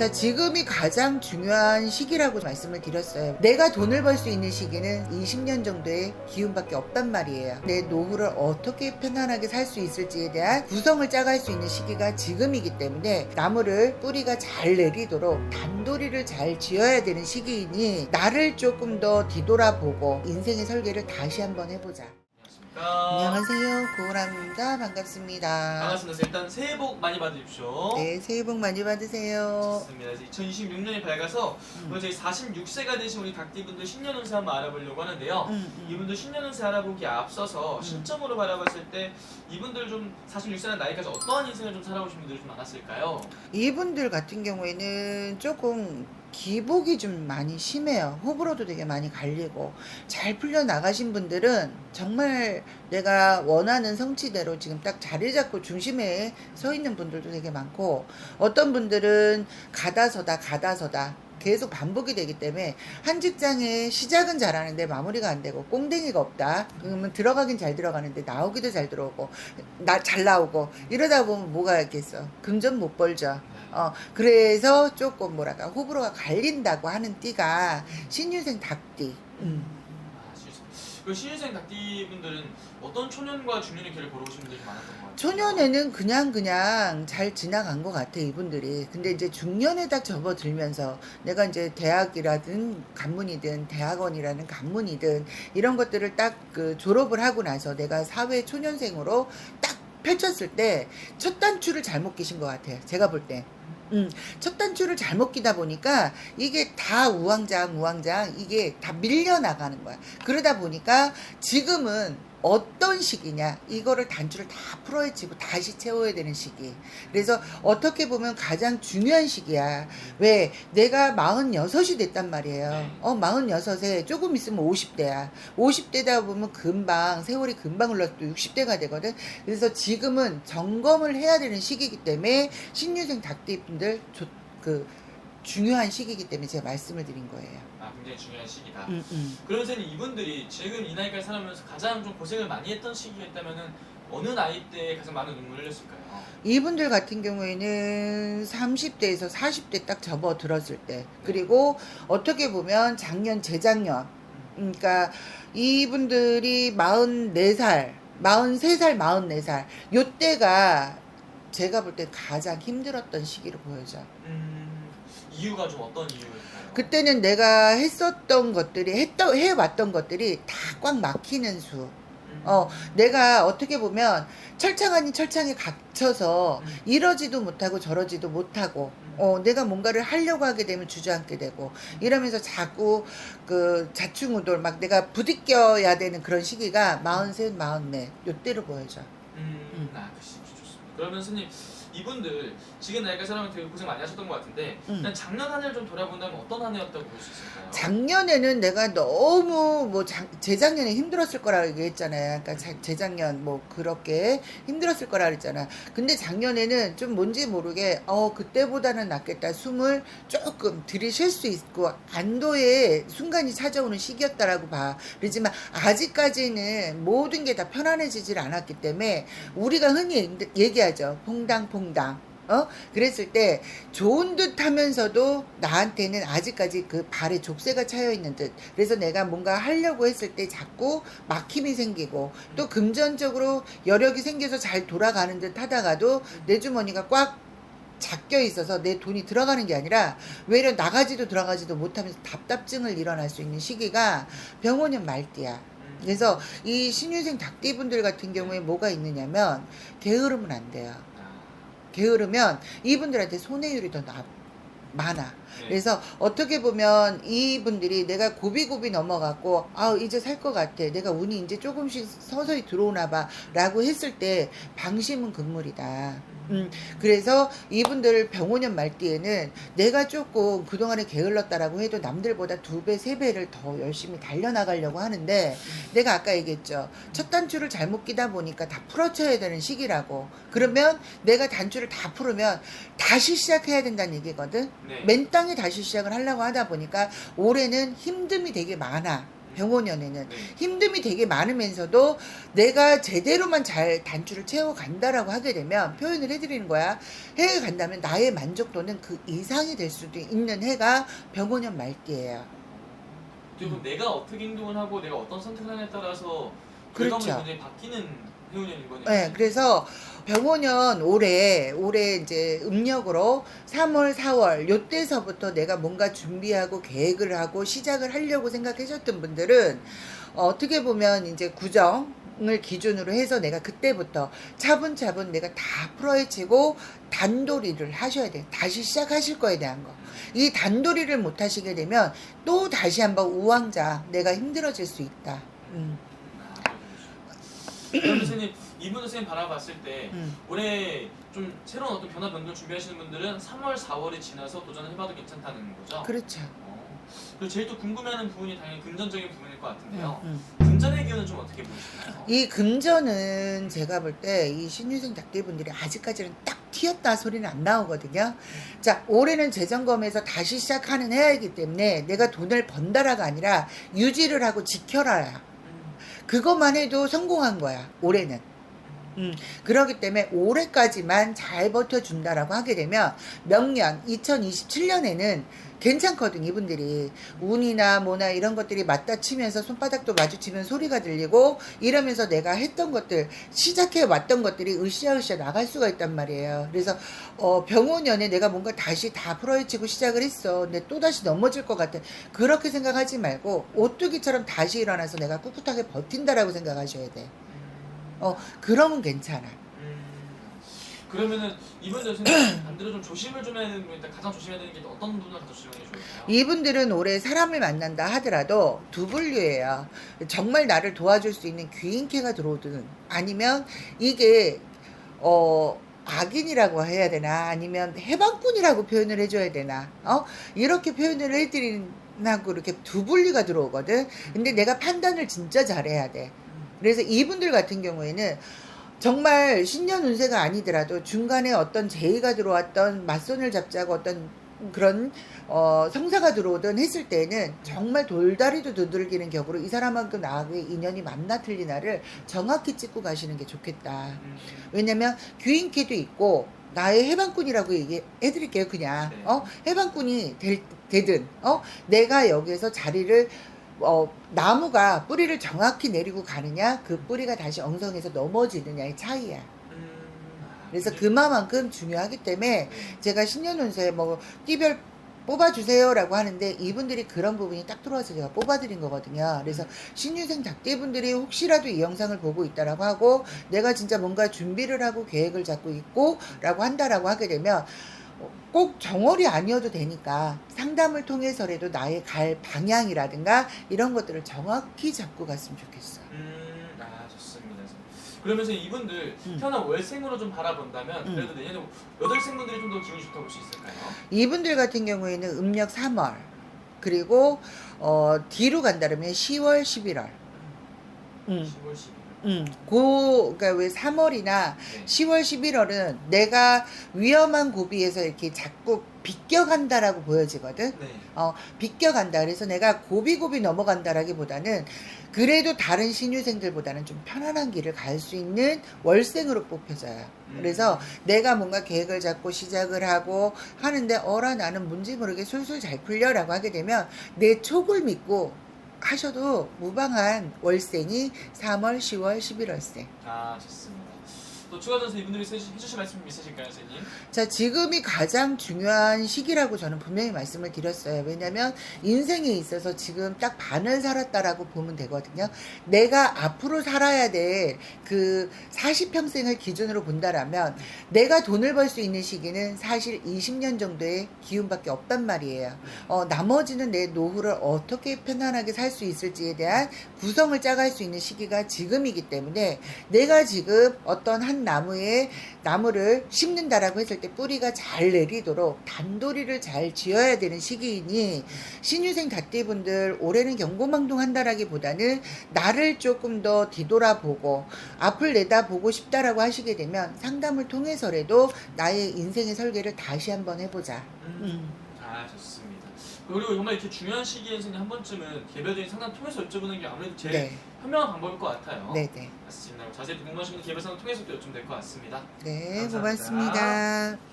자, 지금이 가장 중요한 시기라고 말씀을 드렸어요. 내가 돈을 벌 수 있는 시기는 20년 정도의 기운밖에 없단 말이에요. 내 노후를 어떻게 편안하게 살 수 있을지에 대한 구성을 짜갈 수 있는 시기가 지금이기 때문에 나무를 뿌리가 잘 내리도록 단도리를 잘 지어야 되는 시기이니 나를 조금 더 뒤돌아보고 인생의 설계를 다시 한번 해보자. 안녕하세요, 고우람입니다. 반갑습니다. 반갑습니다. 일단 새해 복 많이 받으십시오. 네, 새해 복 많이 받으세요. 좋습니다. 이제 2026년이 밝아서 오늘 저희 46세가 되신 우리 닭띠분들 신년 운세 한번 알아보려고 하는데요. 이분들 신년 운세 알아보기에 앞서서 신점으로 바라봤을 때 이분들 좀 46세라는 나이까지 어떠한 인생을 좀 살아오신 분들이 좀 많았을까요? 이분들 같은 경우에는 조금 기복이 좀 많이 심해요. 호불호도 되게 많이 갈리고 잘 풀려나가신 분들은 정말 내가 원하는 성취대로 지금 딱 자리 잡고 중심에 서 있는 분들도 되게 많고, 어떤 분들은 가다서다 계속 반복이 되기 때문에 한 직장에 시작은 잘하는데 마무리가 안 되고 꽁댕이가 없다. 그러면 들어가긴 잘 들어가는데 나오기도 잘 들어오고 잘 나오고 이러다 보면 뭐가 있겠어. 금전 못 벌죠. 그래서 조금 뭐랄까 호불호가 갈린다고 하는 띠가 신유생 닭띠. 그 신유생 닭띠분들은 어떤 초년과 중년의 길을 걸어오신 분들이 많았던 것 같아요? 초년에는 그냥 잘 지나간 것 같아, 이분들이. 근데 이제 중년에 딱 접어들면서 내가 이제 대학이라든 간문이든 대학원이라는 간문이든 이런 것들을 딱 그 졸업을 하고 나서 내가 사회 초년생으로 딱 펼쳤을 때 첫 단추를 잘못 끼신 것 같아요, 제가 볼 때. 첫 단추를 잘못 끼다 보니까 이게 다 우왕좌왕 이게 다 밀려나가는 거야. 그러다 보니까 지금은 어떤 시기냐, 이거를 단추를 다 풀어헤치고 다시 채워야 되는 시기. 그래서 어떻게 보면 가장 중요한 시기야. 왜? 내가 46이 됐단 말이에요. 46에 조금 있으면 50대야 50대다 보면 금방 세월이 금방 흘러서 또 60대가 되거든. 그래서 지금은 점검을 해야 되는 시기이기 때문에 신유생 닭띠분들 중요한 시기이기 때문에 제가 말씀을 드린 거예요. 굉장히 중요한 시기다. 그러면서는 이분들이 지금 이 나이까지 살아오면서 가장 좀 고생을 많이 했던 시기였다면은 어느 나이 때에 가장 많은 눈물을 흘렸을까요? 이분들 같은 경우에는 30대에서 40대 딱 접어들었을 때, 그리고 어떻게 보면 작년 재작년, 그러니까 이분들이 44살 44살 요때가 제가 볼 때 가장 힘들었던 시기로 보여져. 이유가 좀 어떤 이유일까요? 그때는 내가 했었던 것들이 해왔던 것들이 다 꽉 막히는 수. 내가 어떻게 보면 철창 아닌 철창에 갇혀서 이러지도 못하고 저러지도 못하고, 내가 뭔가를 하려고 하게 되면 주저앉게 되고, 이러면서 자꾸 그 자충우돌 막 내가 부딪혀야 되는 그런 시기가 43, 44 요때로 보여져. 그 시기 좋습니다. 그러면 스님, 이분들 지금 나이까지 살아오면 되게 고생 많이 하셨던 것 같은데 일단 작년 한 해를 좀 돌아본다면 어떤 한 해였다고 볼 수 있을까요? 작년에는 내가 너무 재작년에 힘들었을 거라 얘기했잖아요. 그러니까 재작년 그렇게 힘들었을 거라 그랬잖아. 근데 작년에는 좀 뭔지 모르게 그때보다는 낫겠다, 숨을 조금 들이쉴 수 있고 안도의 순간이 찾아오는 시기였다라고 봐. 그렇지만 아직까지는 모든 게 다 편안해지질 않았기 때문에 우리가 흔히 얘기하죠, 퐁당퐁당. 그랬을 때 좋은 듯 하면서도 나한테는 아직까지 그 발에 족쇄가 차여 있는 듯. 그래서 내가 뭔가 하려고 했을 때 자꾸 막힘이 생기고 또 금전적으로 여력이 생겨서 잘 돌아가는 듯 하다가도 내 주머니가 꽉 잡혀 있어서 내 돈이 들어가는 게 아니라 외려 나가지도 들어가지도 못하면서 답답증을 일어날 수 있는 시기가 병원년 말띠야. 그래서 이 신유생 닭띠분들 같은 경우에 뭐가 있느냐면 게으르면 안 돼요. 게으르면 이분들한테 손해율이 더 많아. 그래서 어떻게 보면 이분들이 내가 고비고비 넘어갔고 이제 살 것 같아, 내가 운이 이제 조금씩 서서히 들어오나 봐 라고 했을 때 방심은 금물이다. 그래서 이분들 병오년 말띠에는 내가 조금 그동안에 게을렀다라고 해도 남들보다 2배, 3배를 더 열심히 달려나가려고 하는데, 내가 아까 얘기했죠. 첫 단추를 잘못 끼다 보니까 다 풀어쳐야 되는 시기라고. 그러면 내가 단추를 다 풀으면 다시 시작해야 된다는 얘기거든. 맨 땅에 다시 시작을 하려고 하다 보니까 올해는 힘듦이 되게 많아. 병원연애는 네. 힘듦이 되게 많으면서도 내가 제대로만 잘 단추를 채워간다라고 하게 되면 표현을 해드리는 거야. 해외 간다면 나의 만족도는 그 이상이 될 수도 있는 해가 병원연 말기예요. 그리고 내가 어떻게 행동을 하고 내가 어떤 선택을 하냐에 따라서 결과물이 그렇죠. 굉장히 바뀌는 해운년인 거네요. 네, 그래서 병원연 올해 이제 음력으로 3월, 4월 요때서부터 내가 뭔가 준비하고 계획을 하고 시작을 하려고 생각하셨던 분들은 어떻게 보면 이제 구정을 기준으로 해서 내가 그때부터 차분차분 내가 다 풀어헤치고 단도리를 하셔야 돼요. 다시 시작하실 거에 대한 거. 이 단도리를 못 하시게 되면 또 다시 한번 우왕좌 내가 힘들어질 수 있다. 그럼 선생님, 이분 선생님 바라봤을 때 음. 올해 좀 새로운 어떤 변화 변경 준비하시는 분들은 3월, 4월이 지나서 도전을 해봐도 괜찮다는 거죠? 그렇죠. 그리고 제일 또 궁금해하는 부분이 당연히 금전적인 부분일 것 같은데요. 음. 금전의 기운은 좀 어떻게 보시나요? 이 금전은 제가 볼 때 이 신유생 닭띠분들이 아직까지는 딱 튀었다 소리는 안 나오거든요. 자, 올해는 재점검에서 다시 시작하는 해이기 때문에 내가 돈을 번다라가 아니라 유지를 하고 지켜라야. 그것만 해도 성공한 거야, 올해는. 그렇기 때문에 올해까지만 잘 버텨준다라고 하게 되면 명년 2027년에는 괜찮거든. 이분들이 운이나 뭐나 이런 것들이 맞닥치면서 손바닥도 마주치면 소리가 들리고 이러면서 내가 했던 것들 시작해 왔던 것들이 으쌰으쌰 나갈 수가 있단 말이에요. 그래서 병원연에 내가 뭔가 다시 다 풀어헤치고 시작을 했어. 근데 또다시 넘어질 것 같아. 그렇게 생각하지 말고 오뚜기처럼 다시 일어나서 내가 꿋꿋하게 버틴다라고 생각하셔야 돼. 그러면 괜찮아. 그러면은 이분 선생님 반대로 좀 조심을 좀 해야 되는 분, 일단 가장 조심해야 되는 게 어떤 부분을 가장 조심하는 게 좋을까요? 이분들은 올해 사람을 만난다 하더라도 두 분류예요. 정말 나를 도와줄 수 있는 귀인캐가 들어오든 아니면 이게 악인이라고 해야 되나 아니면 해방꾼이라고 표현을 해줘야 되나 이렇게 표현을 해드리나고 이렇게 두 분류가 들어오거든. 근데 내가 판단을 진짜 잘해야 돼. 그래서 이분들 같은 경우에는 정말 신년 운세가 아니더라도 중간에 어떤 제의가 들어왔던 맞손을 잡자고 어떤 그런 성사가 들어오든 했을 때는 정말 돌다리도 두들기는 격으로 이 사람하고 나하고의 인연이 맞나 틀리나를 정확히 찍고 가시는 게 좋겠다. 왜냐면 귀인캐도 있고 나의 해방꾼이라고 얘기해드릴게요. 그냥 네. 해방꾼이 되든 내가 여기에서 자리를 나무가 뿌리를 정확히 내리고 가느냐 그 뿌리가 다시 엉성해서 넘어지느냐의 차이야. 그래서 그만큼 중요하기 때문에 제가 신년운세 띠별 뽑아주세요 라고 하는데 이분들이 그런 부분이 딱 들어와서 제가 뽑아드린 거거든요. 그래서 신유생 닭띠분들이 혹시라도 이 영상을 보고 있다라고 하고 내가 진짜 뭔가 준비를 하고 계획을 잡고 있고 라고 한다라고 하게 되면 꼭 정월이 아니어도 되니까 상담을 통해서라도 나의 갈 방향이라든가 이런 것들을 정확히 잡고 갔으면 좋겠어. 좋습니다. 그러면서 이분들 태어난 월생으로 좀 바라본다면 그래도 내년에 여덟생분들이 좀 더 기운이 좋다고 볼 수 있을까요? 이분들 같은 경우에는 음력 3월 그리고 뒤로 간다면 10월, 11월. 10월, 11월. 그러니까 왜 3월이나 네. 10월, 11월은 내가 위험한 고비에서 이렇게 자꾸 비껴간다라고 보여지거든. 네. 비껴간다. 그래서 내가 고비고비 넘어간다라기보다는 그래도 다른 신유생들보다는 좀 편안한 길을 갈 수 있는 월생으로 뽑혀져요. 그래서 내가 뭔가 계획을 잡고 시작을 하고 하는데 나는 뭔지 모르게 술술 잘 풀려라고 하게 되면 내 촉을 믿고 하셔도 무방한 월생이 3월, 10월, 11월생. 좋습니다. 또 추가적으로 이분들이 해주실 말씀 있으실까요, 선생님? 자, 지금이 가장 중요한 시기라고 저는 분명히 말씀을 드렸어요. 왜냐면 인생에 있어서 지금 딱 반을 살았다라고 보면 되거든요. 내가 앞으로 살아야 될 그 40평생을 기준으로 본다라면 내가 돈을 벌 수 있는 시기는 사실 20년 정도의 기운밖에 없단 말이에요. 나머지는 내 노후를 어떻게 편안하게 살 수 있을지에 대한 구성을 짜갈 수 있는 시기가 지금이기 때문에 내가 지금 어떤 한 나무를 심는다라고 했을 때 뿌리가 잘 내리도록 단도리를 잘 지어야 되는 시기이니 신유생 닭띠분들 올해는 경고망동한다라기보다는 나를 조금 더 뒤돌아보고 앞을 내다보고 싶다라고 하시게 되면 상담을 통해서라도 나의 인생의 설계를 다시 한번 해보자. 아, 좋습니다. 그리고 정말 이렇게 중요한 시기에서는 한 번쯤은 개별적인 상담 통해서 여쭤보는 게 아무래도 제일 네. 현명한 방법일 것 같아요. 네네. 맞습니다. 자세히 궁금하신 분들 개별 상담 통해서 또 여쭤보면 될 것 같습니다. 네, 감사합니다. 고맙습니다.